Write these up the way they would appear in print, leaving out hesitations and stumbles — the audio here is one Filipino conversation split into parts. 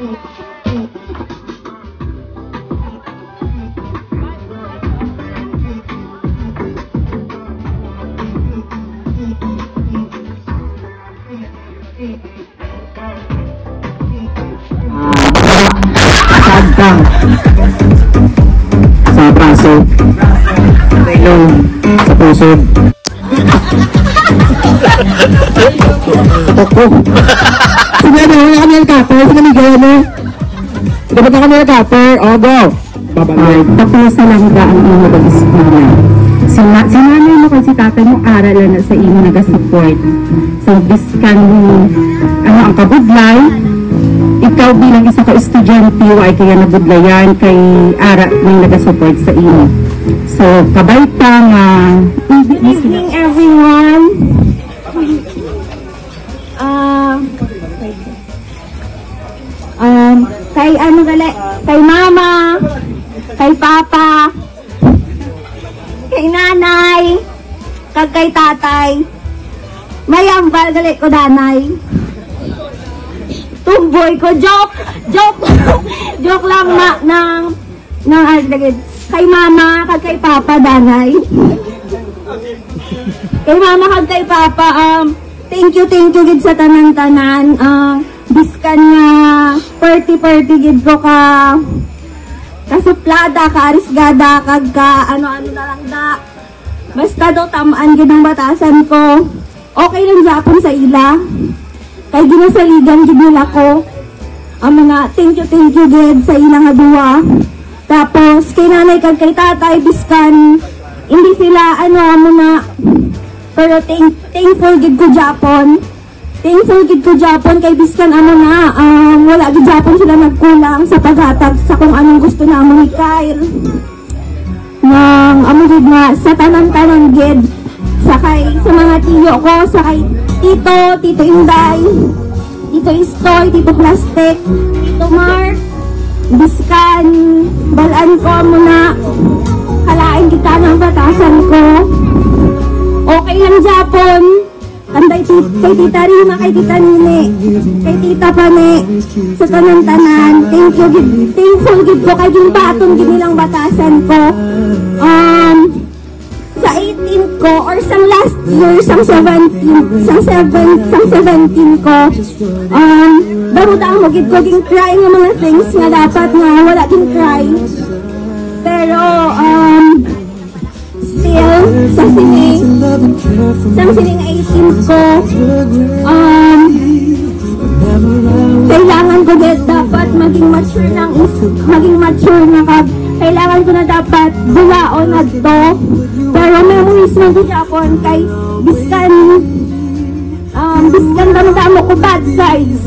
Sagkang sa braso, ilong sa pusod. Ako. Sige na, wala kami helicopter. Sige na, Miguel. Dapat na kami helicopter. O, go. Babalik. Tapos sa langga ang imo mag-eskwela. Si nanay mo kasi tatay mo aral na sa imo nag-support. So, biskan ano ang kabudlay, ikaw bilang isa ka estudyante ay kaya nabudlayan kay ara may nag-support sa imo. So, kabay pa nga. Good evening, everyone. Kay ano gali, kay mama, kay papa, kay nanay, kag kay tatay. Mayambal gali ko danay. Tumboy ko, joke lang ng alagid. Kay mama, kag kay papa danay. Kay mama kag kay papa, thank you gid sa tanan-tanan. Biskan nga party gid ko ka kasuplada, ka arisgada, kag ka ano-ano na lang da. Basta do tamaan gid ang batasan ko. Okay lang japon sa ila. Kay ginasaligan gid nila ko. Ang mga thank you gid sa ila nga duwa. Tapos kay nanay kag kay tatay biskan hindi sila ano muna, pero thankful gid ko japon. Thankful gid ko Japon kay biskan ano na, wala gid Japon sila nagkulang sa paghatag sa kung anong gusto na ni Kyle. Nang amo gid nga sa tanan-tanan gid sa mga tiyo ko, sa kay Tito Inday, Tito Istoy, Tito Plastic, Tito Mark, biskan balaan ko muna kalain kita ng batasan ko. Okay lang Japon. Anday kay tita Rina, kay tita Nini, kay tita Pane, sa tanan-tanan. Thankful gid ko kay yung baton gid nilang batasan ko. Sa 18 ko or sa last year, sang 17 ko, baruta mo gid ko ging cry nga mga things nga dapat nga wala ging cry. Pero still sa sining 18 ko, kailangan ko gid dapat maging mature na kailangan ko na dapat bulaon na to. Pero memories man ko Japon kay biskan damo ko bad sides.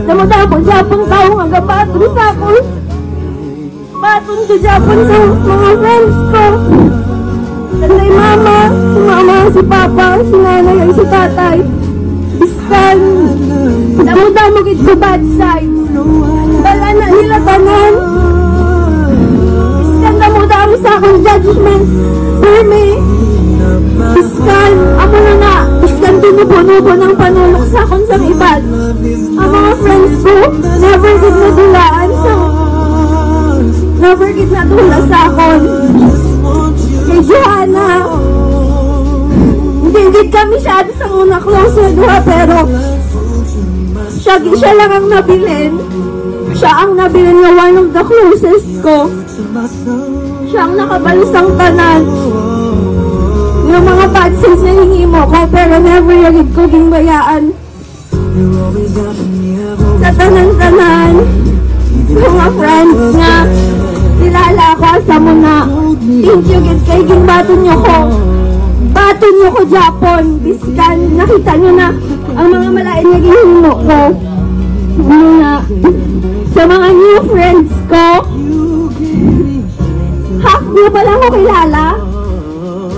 Damo ko Japon tao nga gabaton sa ako. Baton ko Japon sa mga friends ko. Kay mama, si papa, si nanay, ay si tatay. Biskan damo gid ko bad sides. Dala na nila tanan. Biskan damo sa akong judgment for me. Biskan ako na biskan tinubo-nubo ng panulok sa akong sang ibad. Ang mga friends ko never gid nadula sa akon. Kay Johanna, hindi gid kami siya sa una close na duha, pero siya lang ang nabilin. Siya ang nabilin nga one of the closest ko. Siya ang nakabalusang tanan. Yung mga bad things na hingimo ko, pero never yagid ko gingbayaan. Sa tanan-tanan, mga friends nga, kilala ko sa muna. Thank you gid kay gingbaton nyo ko. Baton nyo ko Japon. Biskan, nakita nyo na ang mga malain nga ginhimo ko. Sa mga new friends ko, half nyo pa lang ko kilala.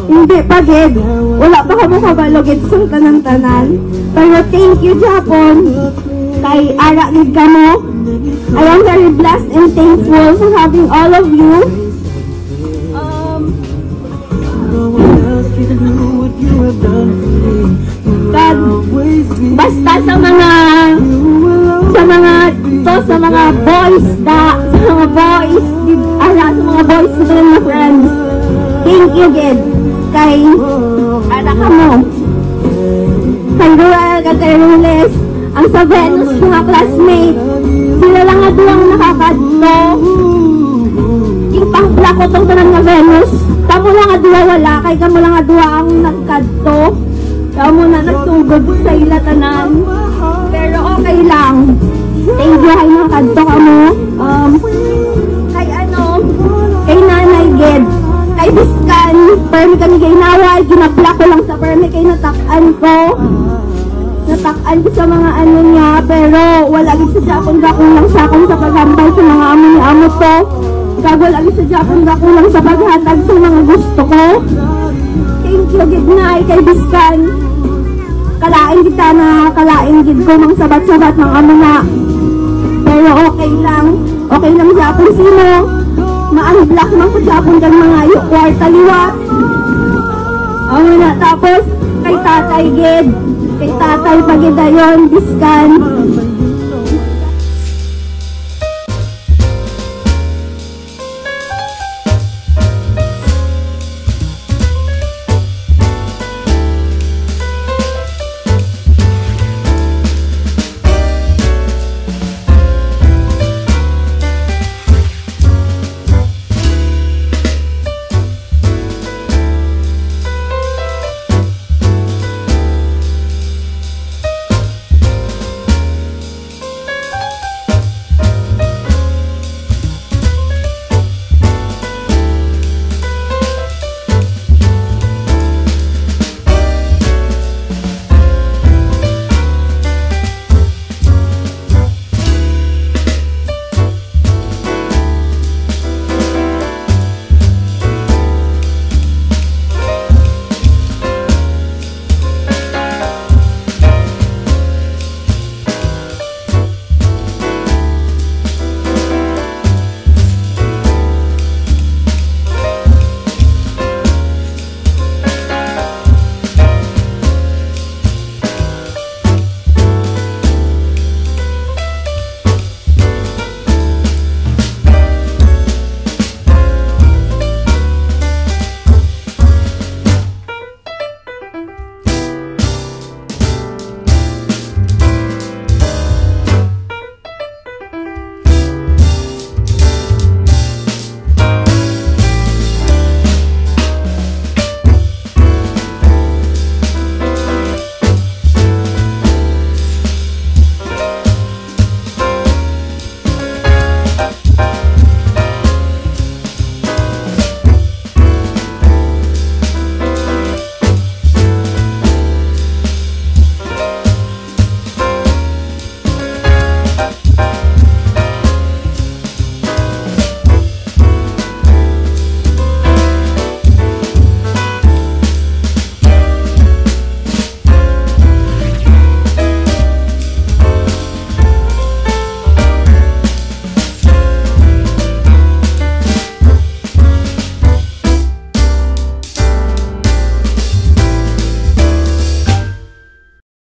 Hindi pa gid. Wala pa ka mo kabalogid sa tanan-tanan. Pero thank you Japon. Kay ara gid ka mo. I am very blessed and thankful for having all of you. Basta sa mga to sa mga boys sa mga boys dito na friends. Thank you, Gid. Kay anak mo. Kay Ruel, kay Rules, ang sa Venus, mga classmate, sila lang nga duwang nakakadto. Yung pang-black ko tong tanan nga Venus, kamo lang nga duwa wala, kay kamo lang nga duwa ang nagkadto. Kamo na nagsugod sa ila tanan. Pero okay lang. Thank you, hay nakakadto ka mo. Kay Nanay Ged, kay Biskan, permi kami kay Naway, ginablock ko lang sa permi kay natak-an ko sa mga ano niya, pero wala gid sa Japon gakulang sa akong sa paghambay sa mga amo ni amo to. Wala gid sa Japon gakulang sa paghatag sa mga gusto ko. Thank you gid na kay Biskan. Kalain gid ko mang sabat-sabat ng amo na. Pero okay lang Japon sino. Ma-unblock man sa Japon kang mga yung kwarta liwat. Na tapos kay tatay Ged, kay tatay Pagidayon, Biskan,